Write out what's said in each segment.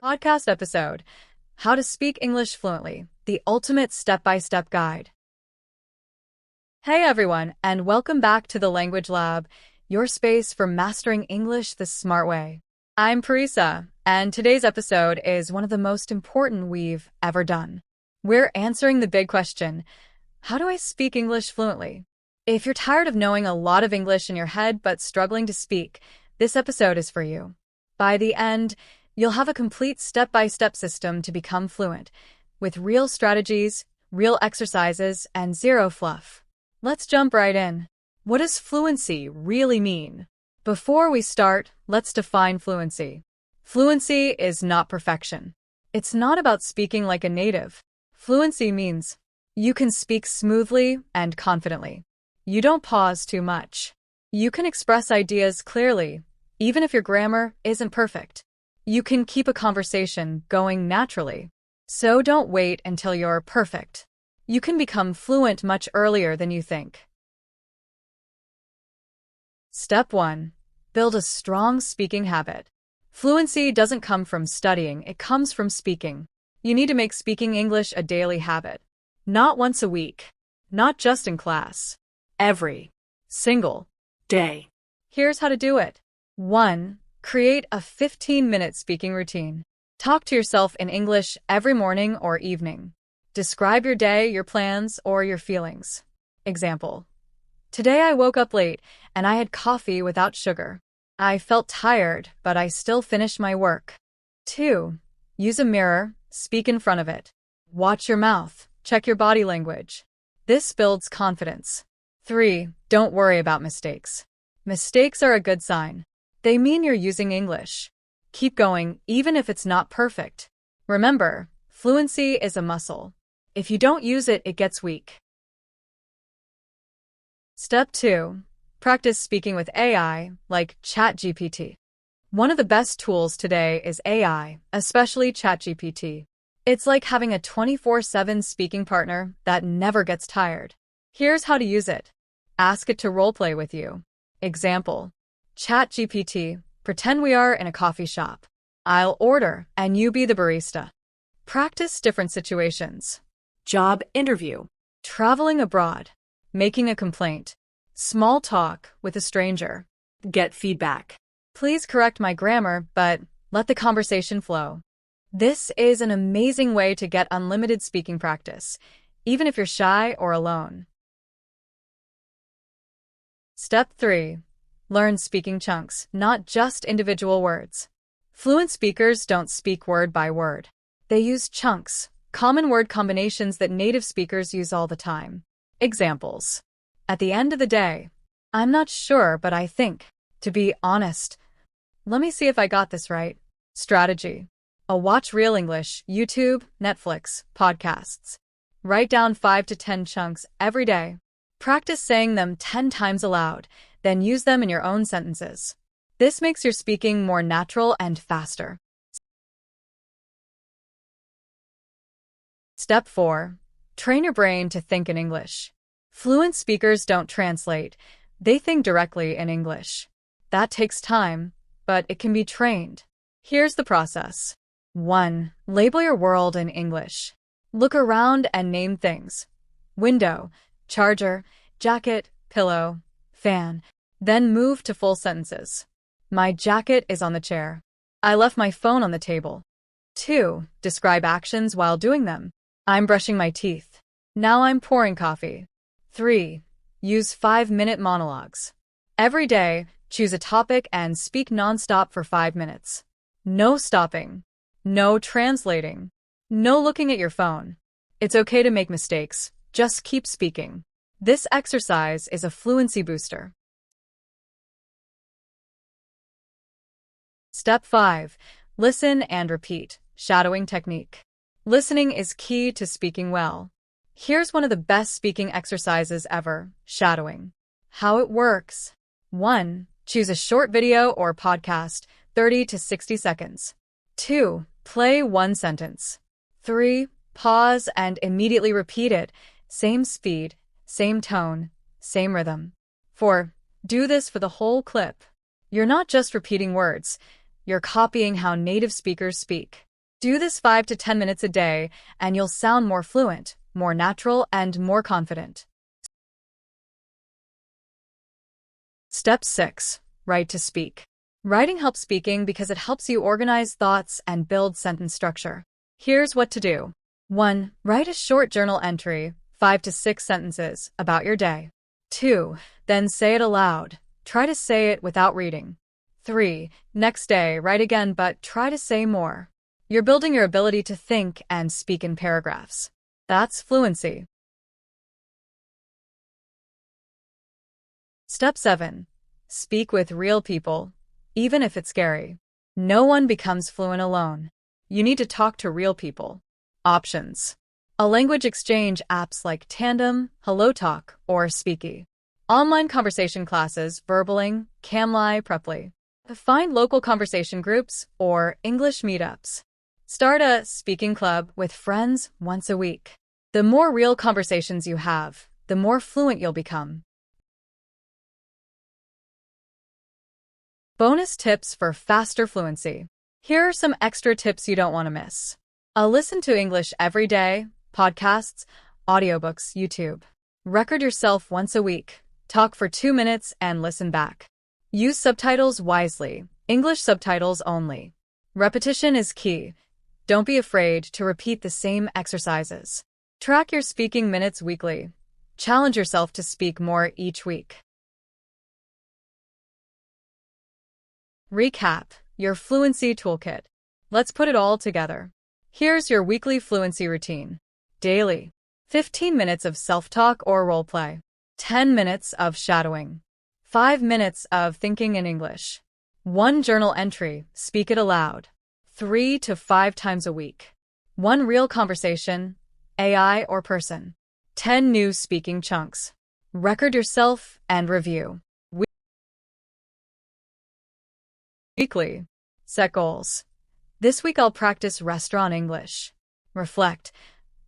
Podcast episode, How to Speak English Fluently, the ultimate step-by-step guide. Hey everyone, and welcome back to the Language Lab, your space for mastering English the smart way. I'm Parisa, and today's episode is one of the most important we've ever done. We're answering the big question, how do I speak English fluently? If you're tired of knowing a lot of English in your head but struggling to speak, this episode is for you. By the end, you'll have a complete step-by-step system to become fluent, with real strategies, real exercises, and zero fluff. Let's jump right in. What does fluency really mean? Before we start, let's define fluency. Fluency is not perfection. It's not about speaking like a native. Fluency means you can speak smoothly and confidently. You don't pause too much. You can express ideas clearly, even if your grammar isn't perfect. You can keep a conversation going naturally. So don't wait until you're perfect. You can become fluent much earlier than you think. Step 1. Build a strong speaking habit. Fluency doesn't come from studying, it comes from speaking. You need to make speaking English a daily habit. Not once a week. Not just in class. Every single day. Here's how to do it. 1. Create a 15-minute speaking routine. Talk to yourself in English every morning or evening. Describe your day, your plans, or your feelings. Example: today I woke up late and I had coffee without sugar. I felt tired, but I still finished my work. 2. Use a mirror, speak in front of it. Watch your mouth, check your body language. This builds confidence. 3. Don't worry about mistakes. Mistakes are a good sign. They mean you're using English. Keep going, even if it's not perfect. Remember, fluency is a muscle. If you don't use it, it gets weak. Step 2. Practice speaking with AI, like ChatGPT. One of the best tools today is AI, especially ChatGPT. It's like having a 24/7 speaking partner that never gets tired. Here's how to use it. Ask it to roleplay with you. Example: ChatGPT, pretend we are in a coffee shop. I'll order, and you be the barista. Practice different situations. Job interview. Traveling abroad. Making a complaint. Small talk with a stranger. Get feedback. Please correct my grammar, but let the conversation flow. This is an amazing way to get unlimited speaking practice, even if you're shy or alone. Step 3. Learn speaking chunks, not just individual words. Fluent speakers don't speak word by word. They use chunks, common word combinations that native speakers use all the time. Examples: at the end of the day, I'm not sure, but I think. To be honest, let me see if I got this right. Strategy: watch real English, YouTube, Netflix, podcasts. Write down 5 to 10 chunks every day. Practice saying them 10 times aloud, then use them in your own sentences. This makes your speaking more natural and faster. Step 4. Train your brain to think in English. Fluent speakers don't translate, they think directly in English. That takes time, but it can be trained. Here's the process. 1. Label your world in English. Look around and name things. Window, charger, jacket, pillow, fan. Then move to full sentences. My jacket is on the chair. I left my phone on the table. 2. Describe actions while doing them. I'm brushing my teeth. Now I'm pouring coffee. 3. Use 5-minute monologues. Every day, choose a topic and speak nonstop for 5 minutes. No stopping. No translating. No looking at your phone. It's okay to make mistakes. Just keep speaking. This exercise is a fluency booster. Step 5. Listen and repeat. Shadowing technique. Listening is key to speaking well. Here's one of the best speaking exercises ever: shadowing. How it works. 1. Choose a short video or podcast, 30 to 60 seconds. 2. Play one sentence. 3. Pause and immediately repeat it. Same speed, same tone, same rhythm. 4. Do this for the whole clip. You're not just repeating words, you're copying how native speakers speak. Do this 5 to 10 minutes a day, and you'll sound more fluent, more natural, and more confident. Step 6. Write to speak. Writing helps speaking because it helps you organize thoughts and build sentence structure. Here's what to do. 1. Write a short journal entry, 5 to 6 sentences, about your day. 2. Then say it aloud. Try to say it without reading. 3. Next day, write again but try to say more. You're building your ability to think and speak in paragraphs. That's fluency. Step 7. Speak with real people, even if it's scary. No one becomes fluent alone. You need to talk to real people. Options. A language exchange apps like Tandem, HelloTalk, or Speaky. Online conversation classes, Verbaling, Camly, Preply. Find local conversation groups or English meetups. Start a speaking club with friends once a week. The more real conversations you have, the more fluent you'll become. Bonus tips for faster fluency. Here are some extra tips you don't want to miss. Listen to English every day, podcasts, audiobooks, YouTube. Record yourself once a week. Talk for 2 minutes and listen back. Use subtitles wisely. English subtitles only. Repetition is key. Don't be afraid to repeat the same exercises. Track your speaking minutes weekly. Challenge yourself to speak more each week. Recap your fluency toolkit. Let's put it all together. Here's your weekly fluency routine. Daily. 15 minutes of self-talk or role-play. 10 minutes of shadowing. 5 minutes of thinking in English. 1 journal entry, speak it aloud. 3 to 5 times a week. 1 real conversation, AI or person. 10 new speaking chunks. Record yourself and review. Weekly. Set goals. This week I'll practice restaurant English. Reflect.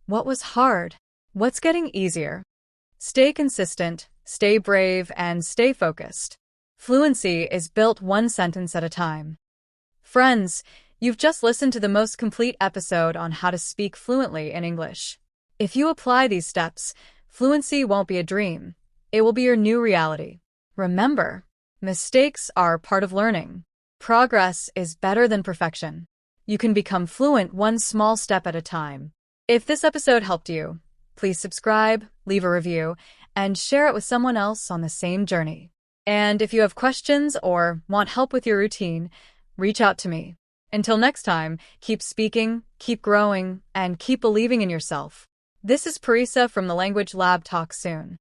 What was hard? What's getting easier? Stay consistent, stay brave, and stay focused. Fluency is built 1 sentence at a time. Friends, you've just listened to the most complete episode on how to speak fluently in English. If you apply these steps, fluency won't be a dream. It will be your new reality. Remember, mistakes are part of learning. Progress is better than perfection. You can become fluent 1 small step at a time. If this episode helped you, please subscribe, leave a review, and share it with someone else on the same journey. And if you have questions or want help with your routine, reach out to me. Until next time, keep speaking, keep growing, and keep believing in yourself. This is Parisa from the Language Lab. Talk soon.